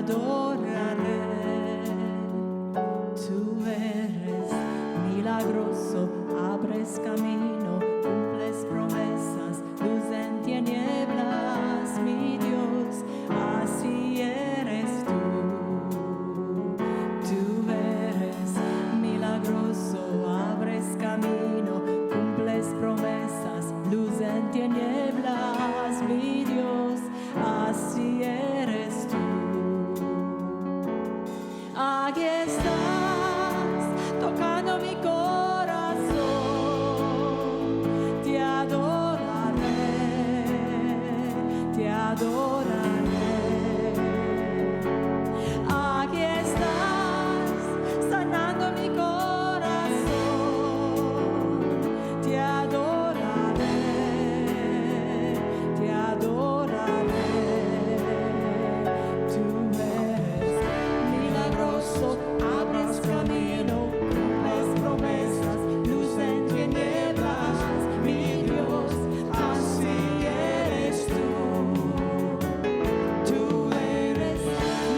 adoraré. Tú eres milagroso, abres camino, cumples promesas, luz en tinieblas, mi Dios, así eres tú. Tú eres milagroso, abres camino, cumples promesas, luz en tinieblas, mi Dios, así eres tú. Aquí estás, tocando mi corazón, te adoraré, te adoraré. Aquí estás, sanando mi corazón, te adoraré, te adoraré. Tú eres milagroso, abres camino, cumples promesas, luz en tinieblas, mi Dios, así eres tú. Tú eres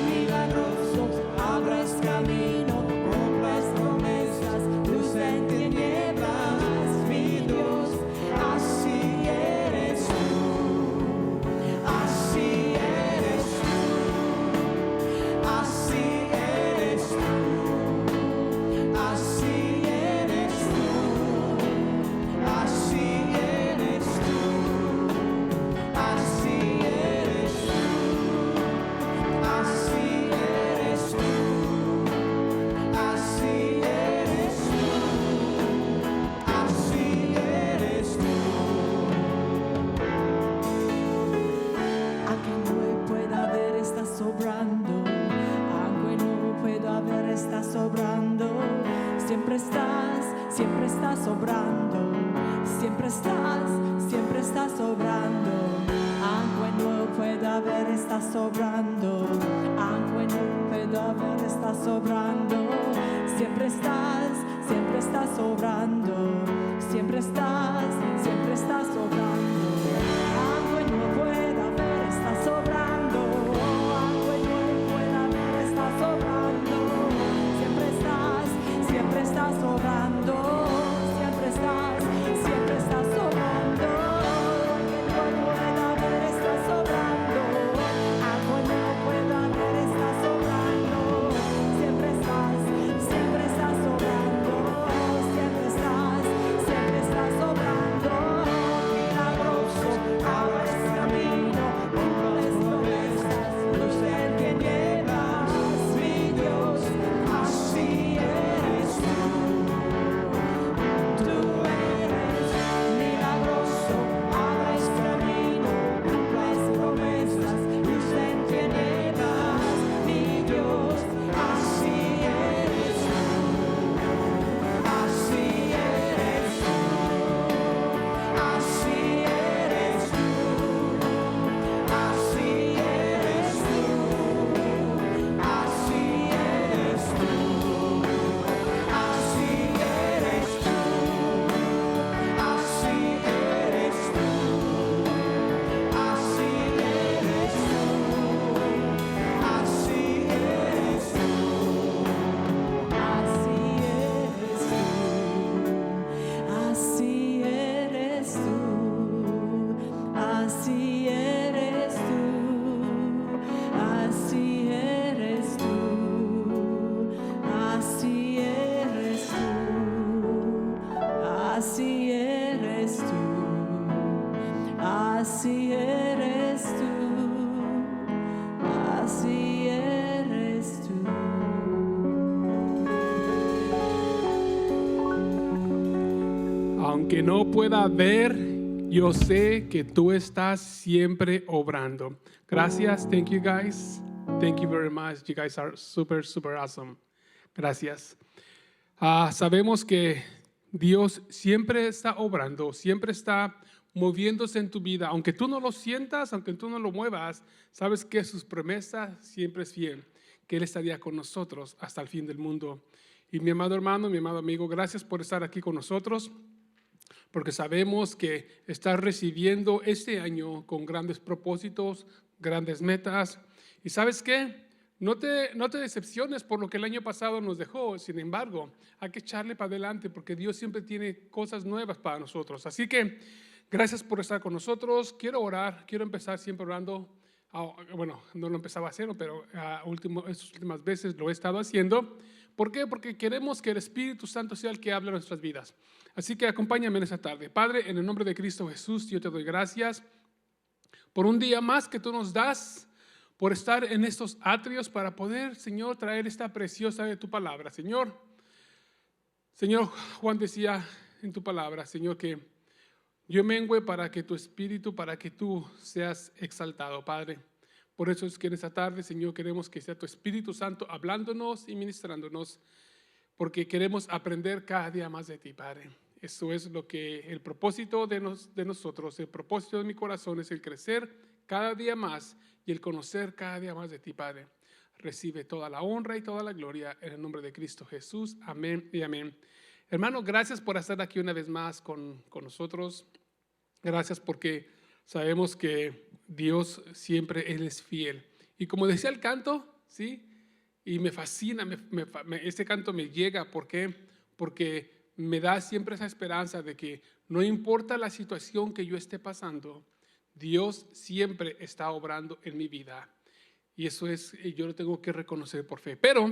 milagroso, abres camino, cumples promesas, luz en tinieblas, mi Dios, así eres tú. Así eres tú. Así eres tú. Así eres tú. Así eres tú. Así eres tú. Así eres tú. Así eres tú. Así eres tú. Aunque no pueda ver, estás sobrando. Aunque no pueda ver, estás sobrando. Siempre estás sobrando. Siempre estás sobrando. Aunque no pueda ver, estás sobrando. Aunque no pueda ver, estás sobrando. Siempre estás sobrando. Siempre estás sobrando. Aunque no pueda ver, estás sobrando. Aunque no pueda ver, estás sobrando. Siempre estás sobrando. Siempre estás sobrando. Aunque no pueda ver, estás sobrando. Aunque no pueda ver, estás sobrando. Siempre estás sobrando. Siempre estás sobrando. Milagroso, abres camino, cumples promesas, luz en tinieblas, mi Dios, así eres tú. Tú eres milagroso, abres camino, cumples promesas, luz en tinieblas, mi Dios, así eres tú. Así eres tú. Así eres tú. Así eres tú. Así eres tú. Así eres tú. Así eres tú. Así eres tú. Así eres tú. Así eres tú. Así eres tú. Así eres tú. Así eres tú. Así eres tú. Así eres tú. Así eres tú. Aunque no pueda ver, yo sé que tú estás siempre obrando. Gracias. Thank you guys. Thank you very much. You guys are super, super awesome. Gracias. Sabemos que Dios siempre está obrando, siempre está moviéndose en tu vida. Aunque tú no lo sientas, aunque tú no lo muevas, sabes que sus promesas siempre es fiel, que Él estaría con nosotros hasta el fin del mundo. Y mi amado hermano, mi amado amigo, gracias por estar aquí con nosotros, porque sabemos que estás recibiendo este año con grandes propósitos, grandes metas. ¿Y sabes qué? no te decepciones por lo que el año pasado nos dejó. Sin embargo, hay que echarle para adelante porque Dios siempre tiene cosas nuevas para nosotros. Así que gracias por estar con nosotros. Quiero orar, quiero empezar siempre orando. Bueno, no lo empezaba haciendo, pero estas últimas veces lo he estado haciendo. ¿Por qué? Porque queremos que el Espíritu Santo sea el que hable en nuestras vidas. Así que acompáñame en esta tarde. Padre, en el nombre de Cristo Jesús, yo te doy gracias por un día más que tú nos das, por estar en estos atrios para poder, Señor, traer esta preciosa de tu palabra. Señor, Juan decía en tu palabra, Señor, que yo mengüe para que tu Espíritu, para que tú seas exaltado, Padre. Por eso es que en esta tarde, Señor, queremos que sea tu Espíritu Santo hablándonos y ministrándonos, porque queremos aprender cada día más de ti, Padre. Eso es lo que el propósito de nosotros, el propósito de mi corazón es el crecer cada día más y el conocer cada día más de ti, Padre. Recibe toda la honra y toda la gloria en el nombre de Cristo Jesús. Amén y amén. Hermano, gracias por estar aquí una vez más con nosotros. Gracias porque sabemos que Dios siempre Él es fiel. Y como decía el canto, ¿sí? Y me fascina, este canto me llega. ¿Por qué? Porque me da siempre esa esperanza de que no importa la situación que yo esté pasando, Dios siempre está obrando en mi vida. Y eso yo lo tengo que reconocer por fe. Pero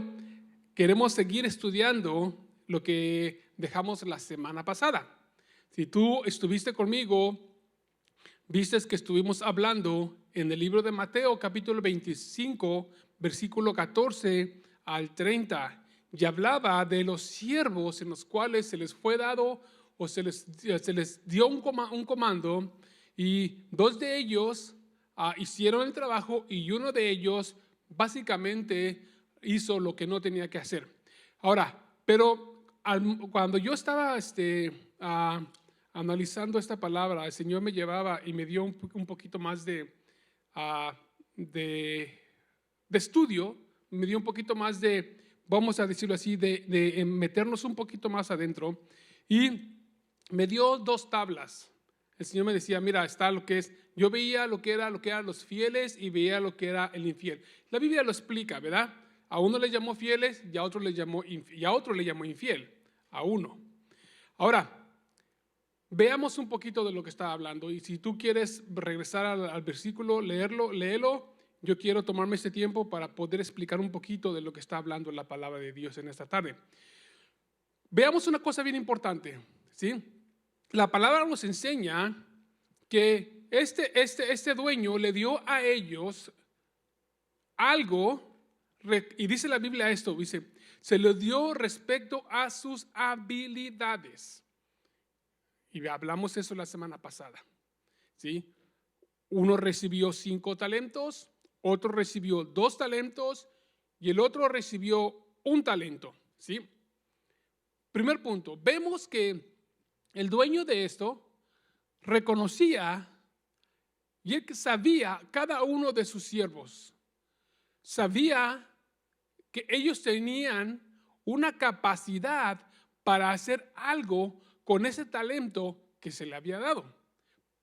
queremos seguir estudiando lo que dejamos la semana pasada. Si tú estuviste conmigo, viste que estuvimos hablando en el libro de Mateo, capítulo 25, versículo 14 al 30. Y hablaba de los siervos en los cuales se les fue dado o se les dio un comando, y dos de ellos hicieron el trabajo y uno de ellos básicamente hizo lo que no tenía que hacer. Ahora, pero cuando yo estaba analizando esta palabra, el Señor me llevaba y me dio un poquito más de estudio, me dio un poquito más de, vamos a decirlo así, de meternos un poquito más adentro, y me dio dos tablas. El Señor me decía, mira, está lo que es, yo veía lo que eran los fieles y veía lo que era el infiel. La Biblia lo explica, ¿verdad? A uno le llamó fieles y a otro le llamó infiel, a uno. Ahora, veamos un poquito de lo que está hablando, y si tú quieres regresar al versículo, léelo. Yo quiero tomarme este tiempo para poder explicar un poquito de lo que está hablando la palabra de Dios en esta tarde. Veamos una cosa bien importante, ¿sí? La palabra nos enseña que este dueño le dio a ellos algo, y dice la Biblia esto, dice, se le dio respecto a sus habilidades. Y hablamos eso la semana pasada, ¿sí? Uno recibió 5 talentos, otro recibió 2 talentos y el otro recibió 1 talento, ¿sí? Primer punto, vemos que el dueño de esto reconocía y él sabía, cada uno de sus siervos sabía que ellos tenían una capacidad para hacer algo con ese talento que se le había dado,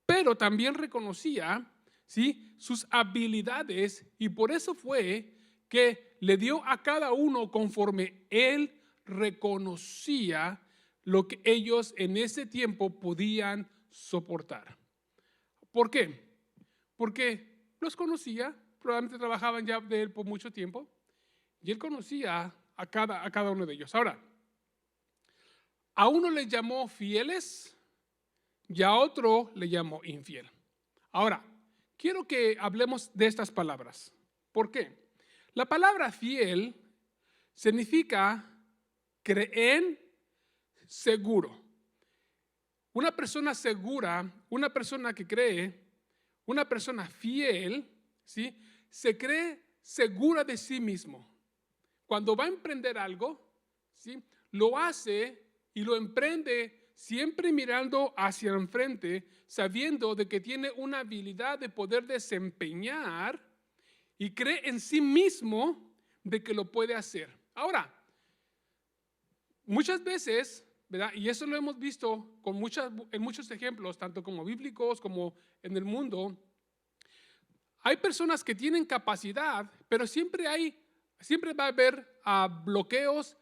pero también reconocía, ¿sí?, sus habilidades, y por eso fue que le dio a cada uno conforme él reconocía lo que ellos en ese tiempo podían soportar. ¿Por qué? Porque los conocía, probablemente trabajaban ya de él por mucho tiempo, y él conocía a cada uno de ellos. Ahora, a uno le llamó fieles y a otro le llamó infiel. Ahora, quiero que hablemos de estas palabras. ¿Por qué? La palabra fiel significa creer seguro. Una persona segura, una persona que cree, una persona fiel, ¿sí?, se cree segura de sí mismo. Cuando va a emprender algo, ¿sí?, lo hace y lo emprende siempre mirando hacia enfrente, sabiendo de que tiene una habilidad de poder desempeñar, y cree en sí mismo de que lo puede hacer. Ahora, muchas veces, ¿verdad?, y eso lo hemos visto en muchos ejemplos, tanto como bíblicos como en el mundo, hay personas que tienen capacidad, pero siempre hay siempre va a haber bloqueos,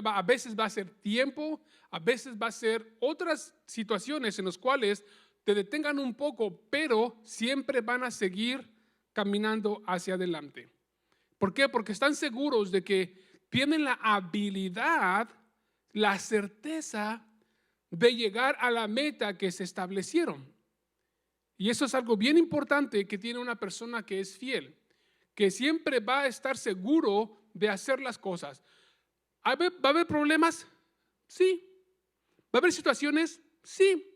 a veces va a ser tiempo, a veces va a ser otras situaciones en las cuales te detengan un poco, pero siempre van a seguir caminando hacia adelante. ¿Por qué? Porque están seguros de que tienen la habilidad, la certeza de llegar a la meta que se establecieron. Y eso es algo bien importante que tiene una persona que es fiel, que siempre va a estar seguro de hacer las cosas. ¿Va a haber problemas? Sí. ¿Va a haber situaciones? Sí.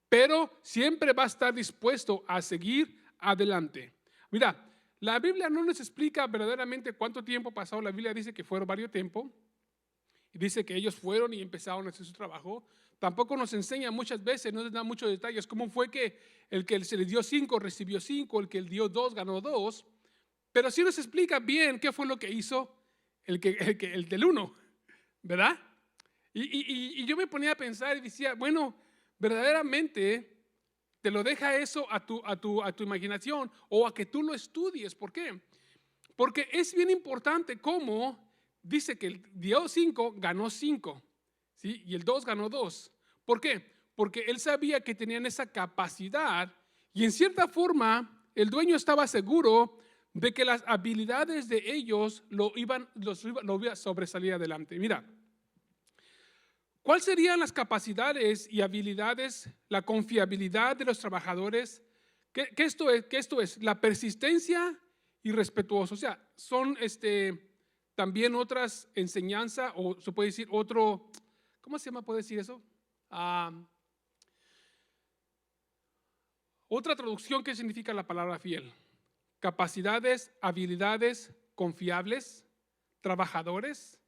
Pero siempre va a estar dispuesto a seguir adelante. Mira, la Biblia no nos explica verdaderamente cuánto tiempo pasó. La Biblia dice que fueron varios tiempos. Y dice que ellos fueron y empezaron a hacer su trabajo. Tampoco nos enseña muchas veces, no nos da muchos detalles, cómo fue que el que se le dio 5 recibió 5, el que le dio 2 ganó 2. Pero sí nos explica bien qué fue lo que hizo el del 1, ¿verdad? Y yo me ponía a pensar y decía, bueno, verdaderamente te lo deja eso a tu imaginación o a que tú lo estudies. ¿Por qué? Porque es bien importante cómo dice que el dio 5 ganó 5, ¿sí? Y el 2 ganó 2. ¿Por qué? Porque él sabía que tenían esa capacidad y en cierta forma el dueño estaba seguro de que las habilidades de ellos lo iban a sobresalir adelante. Mira, ¿cuáles serían las capacidades y habilidades, la confiabilidad de los trabajadores? ¿Qué esto es? La persistencia y respetuoso. O sea, son también otras enseñanzas, o se puede decir otro, ¿cómo se llama? ¿Puede decir eso? Otra traducción que significa la palabra fiel. Capacidades, habilidades confiables, trabajadores,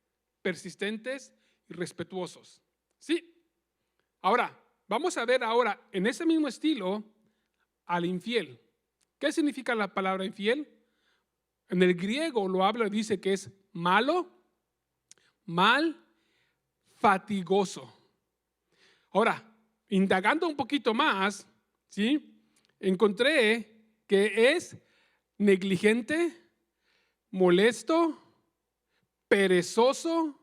persistentes y respetuosos. Sí. Ahora, vamos a ver ahora en ese mismo estilo al infiel. ¿Qué significa la palabra infiel? En el griego lo habla, dice que es malo, mal, fatigoso. Ahora, indagando un poquito más, ¿sí? Encontré que es negligente, molesto, perezoso,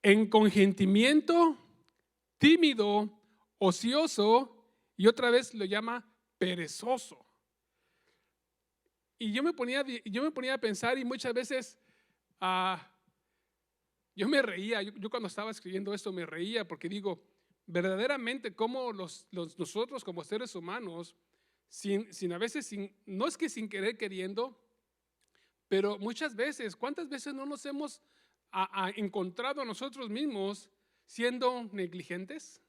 encogentimiento, tímido, ocioso y otra vez lo llama perezoso. Y yo me ponía a pensar y muchas veces yo me reía, yo cuando estaba escribiendo esto me reía porque digo, verdaderamente cómo nosotros como seres humanos, no es que sin querer queriendo, pero muchas veces, ¿cuántas veces no nos hemos encontrado a nosotros mismos siendo negligentes,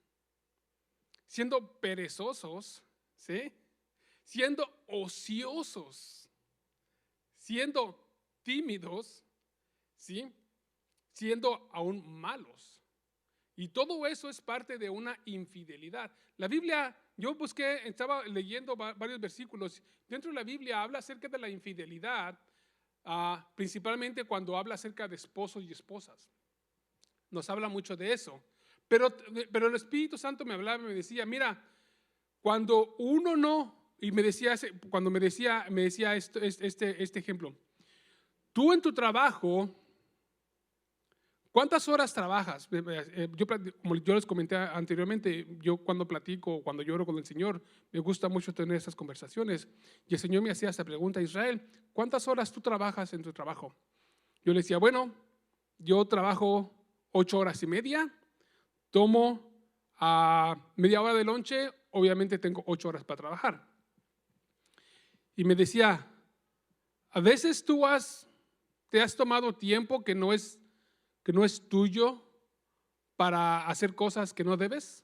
siendo perezosos, ¿sí? Siendo ociosos, siendo tímidos, ¿sí? Siendo aún malos? Y todo eso es parte de una infidelidad. La Biblia, yo estaba leyendo varios versículos. Dentro de la Biblia habla acerca de la infidelidad, principalmente cuando habla acerca de esposos y esposas. Nos habla mucho de eso. Pero el Espíritu Santo me hablaba y me decía, mira, cuando uno no, y me decía este ejemplo, tú en tu trabajo, ¿cuántas horas trabajas? Como yo les comenté anteriormente, yo cuando platico, cuando lloro con el Señor, me gusta mucho tener esas conversaciones. Y el Señor me hacía esta pregunta: Israel, ¿cuántas horas tú trabajas en tu trabajo? Yo le decía, bueno, yo trabajo 8 horas y media, tomo media hora de lonche, obviamente tengo 8 horas para trabajar. Y me decía, a veces te has tomado tiempo que no es tuyo para hacer cosas que no debes.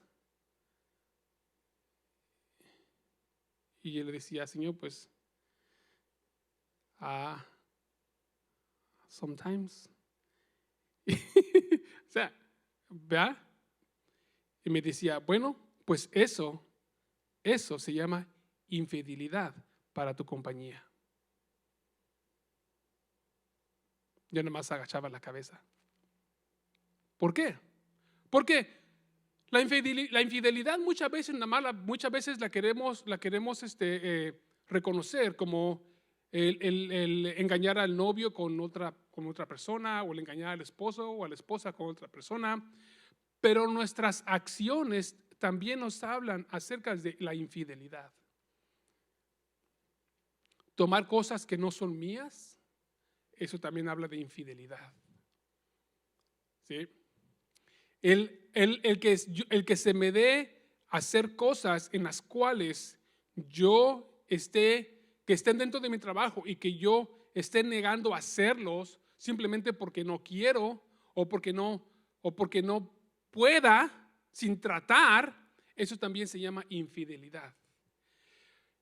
Y yo le decía, Señor, pues, sometimes. O sea, ¿verdad? Y me decía, bueno, pues eso se llama infidelidad para tu compañía. Yo nomás agachaba la cabeza. ¿Por qué? Porque la infidelidad muchas veces la queremos reconocer como el engañar al novio con otra persona, o el engañar al esposo o a la esposa con otra persona, pero nuestras acciones también nos hablan acerca de la infidelidad. Tomar cosas que no son mías, eso también habla de infidelidad. ¿Sí? El que se me dé hacer cosas en las cuales que estén dentro de mi trabajo y que yo esté negando a hacerlos simplemente porque no quiero o porque no pueda sin tratar, eso también se llama infidelidad.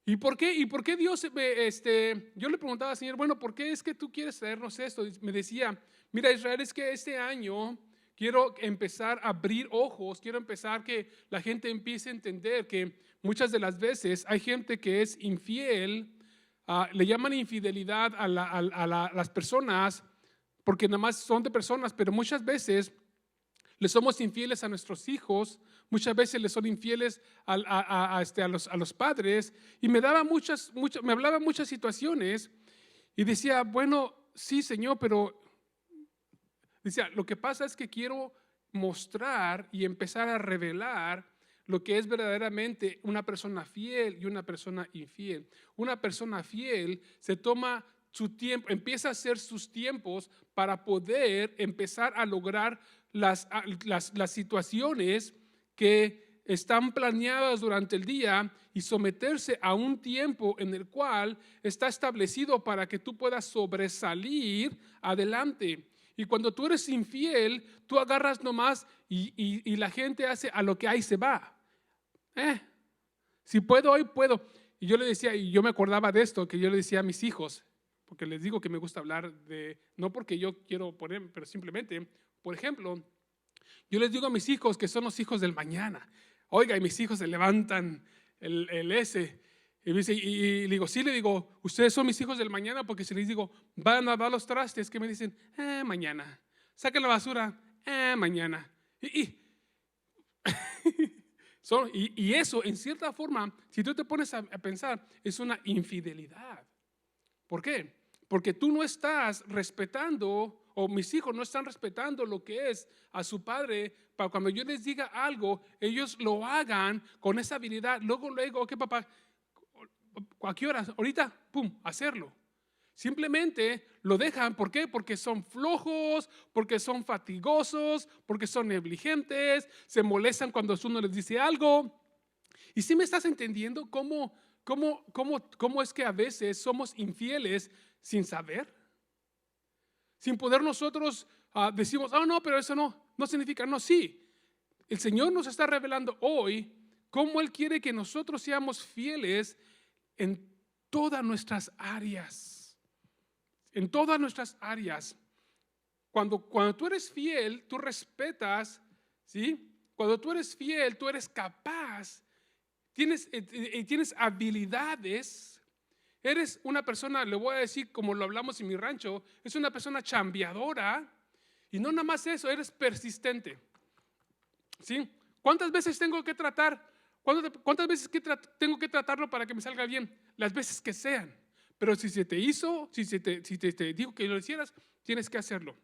¿Y por qué Dios, yo le preguntaba al Señor, bueno, ¿por qué es que tú quieres traernos esto? Y me decía, mira Israel, es que este año quiero empezar a abrir ojos, quiero empezar que la gente empiece a entender que muchas de las veces hay gente que es infiel, le llaman infidelidad a las personas porque nada más son de personas, pero muchas veces le somos infieles a nuestros hijos, muchas veces le son infieles a los padres, y me hablaba muchas situaciones y decía, bueno, sí Señor, pero decía, lo que pasa es que quiero mostrar y empezar a revelar lo que es verdaderamente una persona fiel y una persona infiel. Una persona fiel se toma su tiempo, empieza a hacer sus tiempos para poder empezar a lograr las situaciones que están planeadas durante el día y someterse a un tiempo en el cual está establecido para que tú puedas sobresalir adelante. Y cuando tú eres infiel, tú agarras nomás y la gente hace a lo que ahí se va. Si puedo, hoy puedo. Y yo le decía, y yo me acordaba de esto, que yo le decía a mis hijos, porque les digo que me gusta hablar no porque yo quiero poner, pero simplemente, por ejemplo, yo les digo a mis hijos que son los hijos del mañana. Oiga, y mis hijos se levantan el S. Y le digo, sí, le digo, ustedes son mis hijos del mañana, porque si les digo, van a lavar los trastes, que me dicen, mañana. Saquen la basura, mañana. Y eso, en cierta forma, si tú te pones a pensar, es una infidelidad. ¿Por qué? Porque tú no estás respetando, o mis hijos no están respetando lo que es a su padre, para cuando yo les diga algo, ellos lo hagan con esa habilidad. Luego, ok, papá, ¿a qué horas? Ahorita, pum, hacerlo. Simplemente lo dejan, ¿por qué? Porque son flojos, porque son fatigosos, porque son negligentes, se molestan cuando uno les dice algo. ¿Y si me estás entendiendo cómo es que a veces somos infieles sin saber? Sin poder nosotros decimos, no, pero eso no significa, no, sí. El Señor nos está revelando hoy cómo Él quiere que nosotros seamos fieles en todas nuestras áreas. En todas nuestras áreas. Cuando tú eres fiel, tú respetas, ¿sí? Cuando tú eres fiel, tú eres capaz, tienes habilidades. Eres una persona, le voy a decir como lo hablamos en mi rancho, es una persona chambeadora. Y no nada más eso, eres persistente. ¿Sí? ¿Cuántas veces tengo que tratar? ¿Cuántas veces tengo que tratarlo para que me salga bien? Las veces que sean. Pero si se te hizo, si te dijo que lo hicieras, tienes que hacerlo.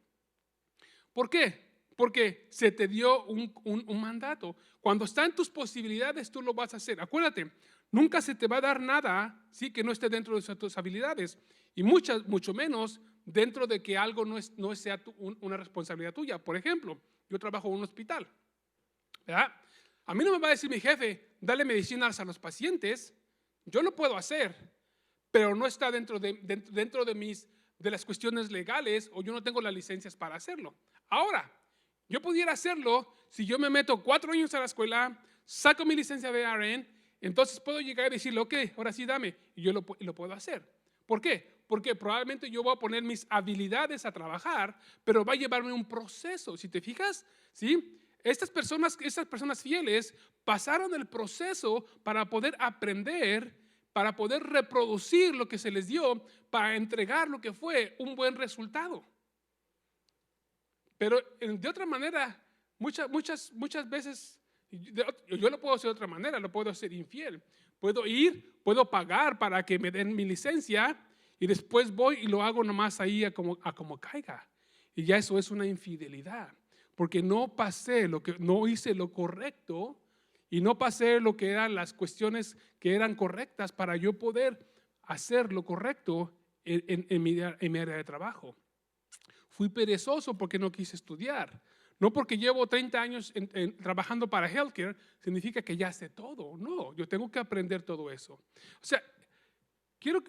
¿Por qué? Porque se te dio un mandato. Cuando está en tus posibilidades, tú lo vas a hacer. Acuérdate, nunca se te va a dar nada, ¿sí? Que no esté dentro de tus habilidades. Y mucho menos dentro de que algo no sea una responsabilidad tuya. Por ejemplo, yo trabajo en un hospital, ¿verdad? A mí no me va a decir mi jefe, dale medicinas a los pacientes. Yo lo puedo hacer, pero no está dentro de las cuestiones legales, o yo no tengo las licencias para hacerlo. Ahora, yo pudiera hacerlo si yo me meto 4 años a la escuela, saco mi licencia de RN, entonces puedo llegar y decirle, ok, ahora sí dame, y yo lo puedo hacer. ¿Por qué? Porque probablemente yo voy a poner mis habilidades a trabajar, pero va a llevarme un proceso. Si te fijas, ¿sí? Estas personas fieles pasaron el proceso para poder aprender, para poder reproducir lo que se les dio, para entregar lo que fue un buen resultado. Pero de otra manera, muchas veces, yo lo puedo hacer de otra manera, lo puedo hacer infiel. Puedo pagar para que me den mi licencia, y después voy y lo hago nomás ahí a como caiga. Y ya eso es una infidelidad, porque no hice lo correcto y no pasé lo que eran las cuestiones que eran correctas para yo poder hacer lo correcto en mi área de trabajo. Fui perezoso porque no quise estudiar. No porque llevo 30 años trabajando para healthcare, significa que ya sé todo. No, yo tengo que aprender todo eso. O sea,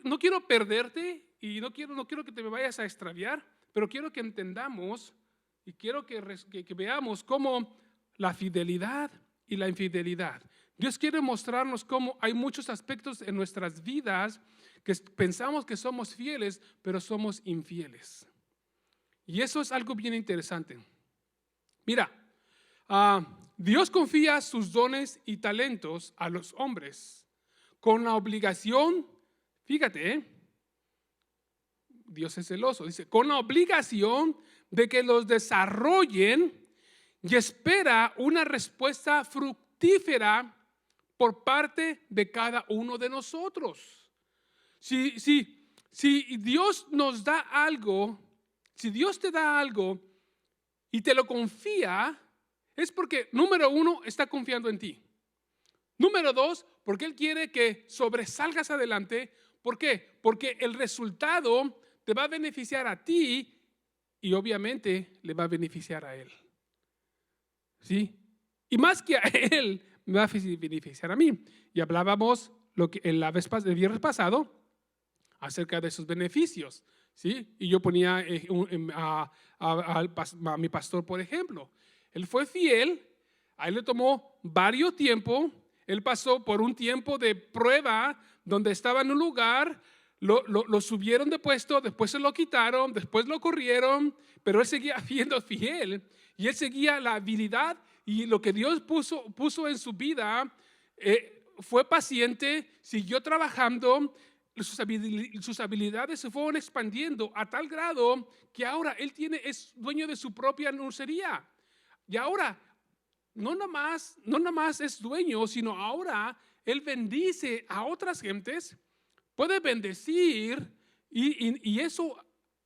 no quiero perderte y no quiero que te me vayas a extraviar, pero quiero que entendamos y quiero que veamos cómo la fidelidad y la infidelidad. Dios quiere mostrarnos cómo hay muchos aspectos en nuestras vidas que pensamos que somos fieles, pero somos infieles. Y eso es algo bien interesante. Mira, Dios confía sus dones y talentos a los hombres con la obligación, fíjate, Dios es celoso, dice, con la obligación de que los desarrollen y espera una respuesta fructífera por parte de cada uno de nosotros. Si Dios nos da algo, si Dios te da algo y te lo confía, es porque, número uno, está confiando en ti. Número dos, porque Él quiere que sobresalgas adelante. ¿Por qué? Porque el resultado te va a beneficiar a ti y obviamente le va a beneficiar a Él. ¿Sí? Y más que a Él, me va a beneficiar a mí. Y hablábamos el viernes pasado acerca de sus beneficios. ¿Sí? Y yo ponía a mi pastor, por ejemplo. Él fue fiel, a él le tomó varios tiempos, él pasó por un tiempo de prueba donde estaba en un lugar, lo subieron de puesto, después se lo quitaron, después lo corrieron, pero él seguía siendo fiel y él seguía la habilidad y lo que Dios puso en su vida, fue paciente, siguió trabajando. Sus habilidades se fueron expandiendo a tal grado que ahora él es dueño de su propia nursería. Y ahora no nada más es dueño, sino ahora él bendice a otras gentes, puede bendecir y eso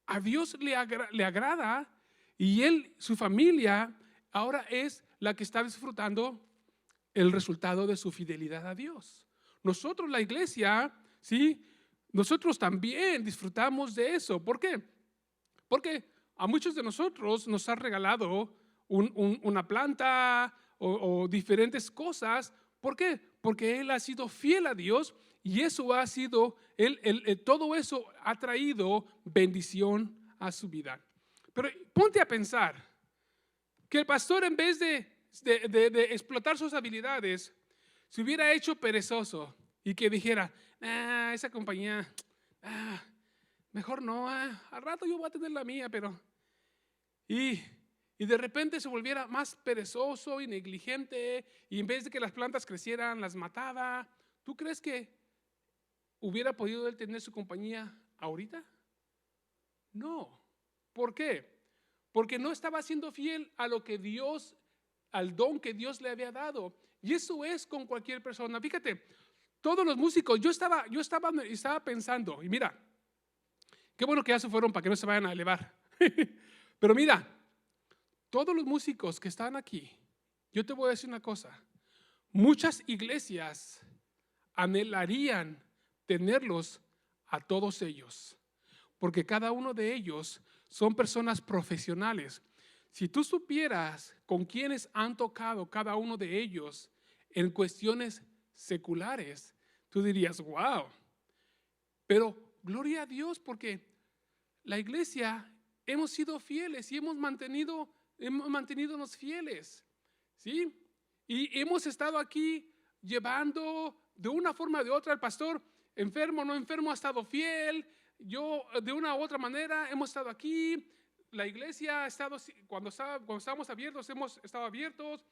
a Dios le agrada y su familia ahora es la que está disfrutando el resultado de su fidelidad a Dios. Nosotros, la iglesia, ¿sí? Nosotros también disfrutamos de eso. ¿Por qué? Porque a muchos de nosotros nos ha regalado una planta o diferentes cosas. ¿Por qué? Porque Él ha sido fiel a Dios y eso ha sido, todo eso ha traído bendición a su vida. Pero ponte a pensar que el pastor, en vez de explotar sus habilidades, se hubiera hecho perezoso y que dijera, esa compañía, mejor no, al rato yo voy a tener la mía, pero... Y de repente se volviera más perezoso y negligente y en vez de que las plantas crecieran, las mataba. ¿Tú crees que hubiera podido él tener su compañía ahorita? No. ¿Por qué? Porque no estaba siendo fiel a lo que Dios, al don que Dios le había dado. Y eso es con cualquier persona. Fíjate, todos los músicos, yo estaba pensando, y mira, qué bueno que ya se fueron para que no se vayan a elevar. Pero mira, todos los músicos que están aquí, yo te voy a decir una cosa, muchas iglesias anhelarían tenerlos a todos ellos, porque cada uno de ellos son personas profesionales. Si tú supieras con quiénes han tocado cada uno de ellos en cuestiones seculares, tú dirías, wow. Pero gloria a Dios porque la iglesia hemos sido fieles y hemos mantenidonos fieles, ¿sí? Y hemos estado aquí llevando de una forma o de otra. El pastor, enfermo o no enfermo, ha estado fiel. Yo, de una u otra manera, hemos estado aquí. La iglesia ha estado, cuando estábamos abiertos, hemos estado abiertos.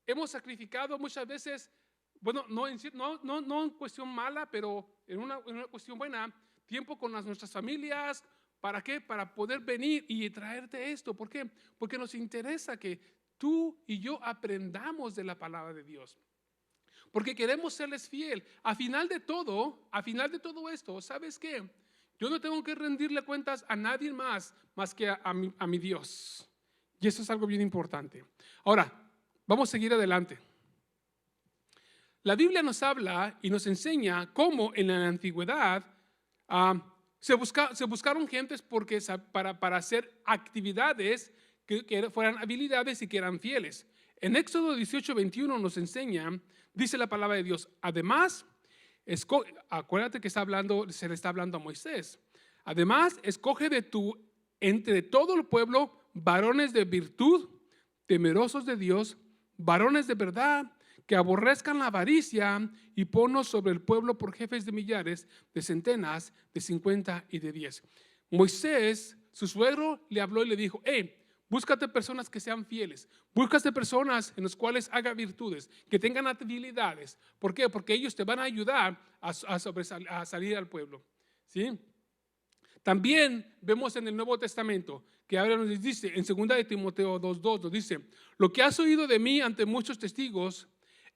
Hemos sacrificado muchas veces, bueno, no en cuestión mala, pero en una cuestión buena, tiempo con nuestras familias. ¿Para qué? Para poder venir y traerte esto. ¿Por qué? Porque nos interesa que tú y yo aprendamos de la palabra de Dios. Porque queremos serles fiel. A final de todo esto, ¿sabes qué? Yo no tengo que rendirle cuentas a nadie más que a mi Dios. Y eso es algo bien importante. Ahora, vamos a seguir adelante. La Biblia nos habla y nos enseña cómo en la antigüedad se buscaron gentes para hacer actividades que fueran habilidades y que eran fieles. En Éxodo 18:21 nos enseña, dice la palabra de Dios, además, acuérdate que se le está hablando a Moisés. Además, escoge entre todo el pueblo varones de virtud, temerosos de Dios, varones de verdad, que aborrezcan la avaricia, y ponlos sobre el pueblo por jefes de millares, de centenas, de 50 y de 10. Moisés, su suegro, le habló y le dijo: búscate personas que sean fieles, búscate personas en las cuales haga virtudes, que tengan habilidades. ¿Por qué? Porque ellos te van a ayudar a salir al pueblo. ¿Sí? También vemos en el Nuevo Testamento que ahora nos dice, en 2 de Timoteo 2:2 nos dice: lo que has oído de mí ante muchos testigos,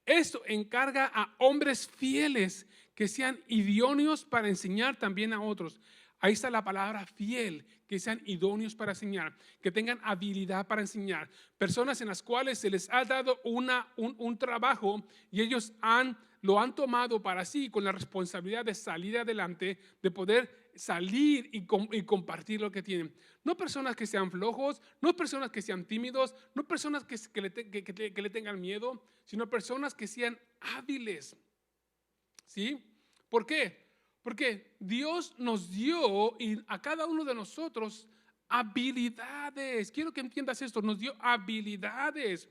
esto encarga a hombres fieles que sean idóneos para enseñar también a otros. Ahí está la palabra fiel, que sean idóneos para enseñar, que tengan habilidad para enseñar. Personas en las cuales se les ha dado un trabajo y ellos lo han tomado para sí con la responsabilidad de salir adelante, de poder salir y compartir lo que tienen. No personas que sean flojos, no personas que sean tímidos, no personas que le tengan miedo, sino personas que sean hábiles. ¿Sí? ¿Por qué? Porque Dios nos dio a cada uno de nosotros habilidades. Quiero que entiendas esto, nos dio habilidades.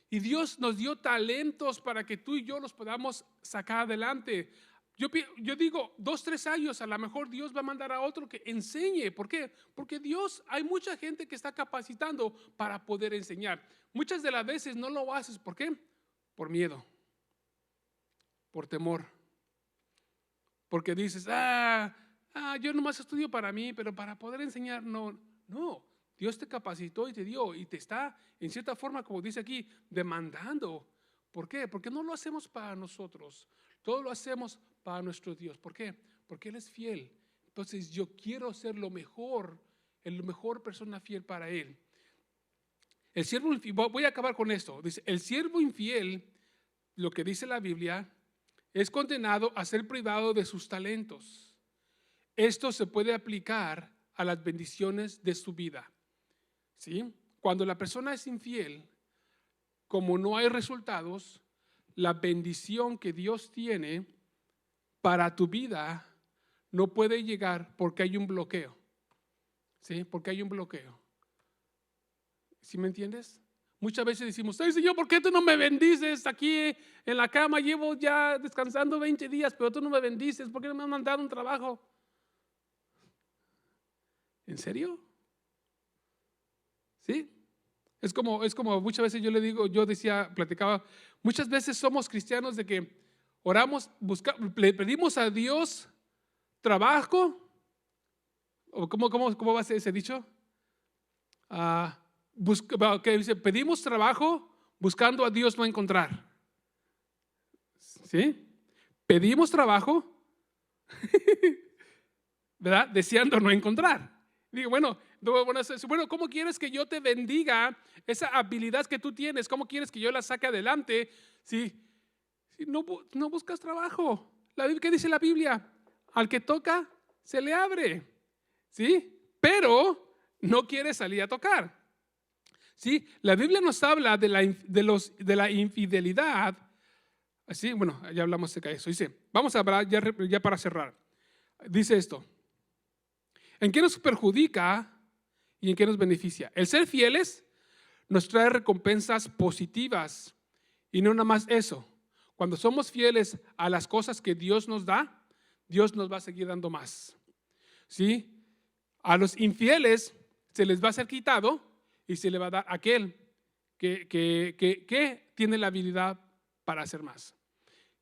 Y Dios nos dio talentos para que tú y yo los podamos sacar adelante. Yo digo, 2-3 años, a lo mejor Dios va a mandar a otro que enseñe. ¿Por qué? Porque hay mucha gente que está capacitando para poder enseñar. Muchas de las veces no lo haces. ¿Por qué? Por miedo, por temor. Porque dices, yo nomás estudio para mí, pero para poder enseñar, no. Dios te capacitó y te dio y te está, en cierta forma, como dice aquí, demandando. ¿Por qué? Porque no lo hacemos para nosotros, todo lo hacemos para nuestro Dios. ¿Por qué? Porque Él es fiel. Entonces yo quiero ser la mejor persona fiel para Él. El siervo infiel, voy a acabar con esto. Dice, el siervo infiel, lo que dice la Biblia, es condenado a ser privado de sus talentos. Esto se puede aplicar a las bendiciones de su vida. ¿Sí? Cuando la persona es infiel, como no hay resultados, la bendición que Dios tiene para tu vida no puede llegar porque hay un bloqueo. ¿Sí? Porque hay un bloqueo. ¿Sí me entiendes? Muchas veces decimos, ay Señor, ¿por qué tú no me bendices? Aquí en la cama llevo ya descansando 20 días, pero tú no me bendices. ¿Por qué no me has mandado un trabajo? ¿En serio? ¿Sí? Es como muchas veces platicaba, muchas veces somos cristianos de que oramos, le pedimos a Dios trabajo, o ¿cómo va a ser ese dicho? Que dice, pedimos trabajo buscando a Dios no encontrar. ¿Sí? Pedimos trabajo, ¿verdad? Deseando no encontrar. Digo, bueno, ¿cómo quieres que yo te bendiga esa habilidad que tú tienes? ¿Cómo quieres que yo la saque adelante si no buscas trabajo? ¿Qué dice la Biblia? Al que toca, se le abre. ¿Sí? Pero no quiere salir a tocar. ¿Sí? La Biblia nos habla de la infidelidad. Así, bueno, ya hablamos acerca de eso. Dice, vamos a hablar ya para cerrar. Dice esto: ¿en qué nos perjudica y en qué nos beneficia? El ser fieles nos trae recompensas positivas, y no nada más eso. Cuando somos fieles a las cosas que Dios nos da, Dios nos va a seguir dando más. ¿Sí? A los infieles se les va a ser quitado y se le va a dar a aquel que tiene la habilidad para hacer más.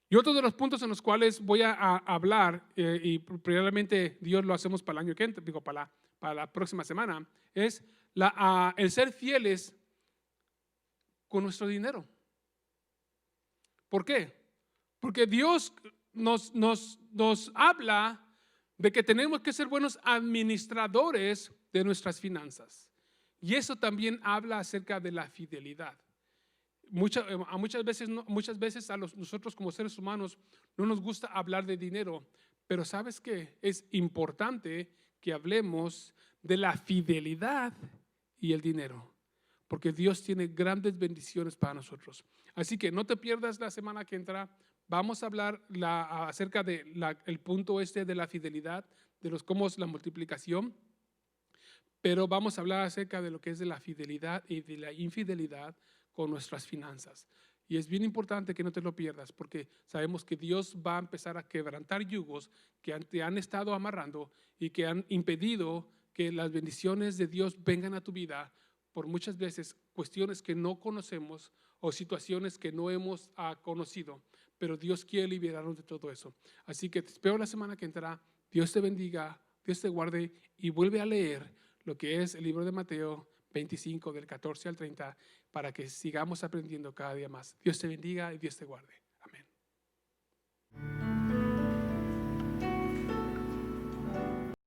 Y otro de los puntos en los cuales voy a hablar, y probablemente Dios lo hacemos para el año que entra, para la próxima semana, es el ser fieles con nuestro dinero. ¿Por qué? Porque Dios nos habla de que tenemos que ser buenos administradores de nuestras finanzas. Y eso también habla acerca de la fidelidad. Muchas veces nosotros como seres humanos no nos gusta hablar de dinero, pero ¿sabes qué? Es importante que hablemos de la fidelidad y el dinero, porque Dios tiene grandes bendiciones para nosotros. Así que no te pierdas la semana que entra. Vamos a hablar acerca del punto de la fidelidad, cómo es la multiplicación, pero vamos a hablar acerca de lo que es de la fidelidad y de la infidelidad con nuestras finanzas. Y es bien importante que no te lo pierdas, porque sabemos que Dios va a empezar a quebrantar yugos que te han estado amarrando y que han impedido que las bendiciones de Dios vengan a tu vida por muchas veces cuestiones que no conocemos o situaciones que no hemos conocido. Pero Dios quiere liberarnos de todo eso. Así que te espero la semana que entra. Dios te bendiga, Dios te guarde y vuelve a leer lo que es el libro de Mateo 25 del 14 al 30 para que sigamos aprendiendo cada día más. Dios te bendiga y Dios te guarde.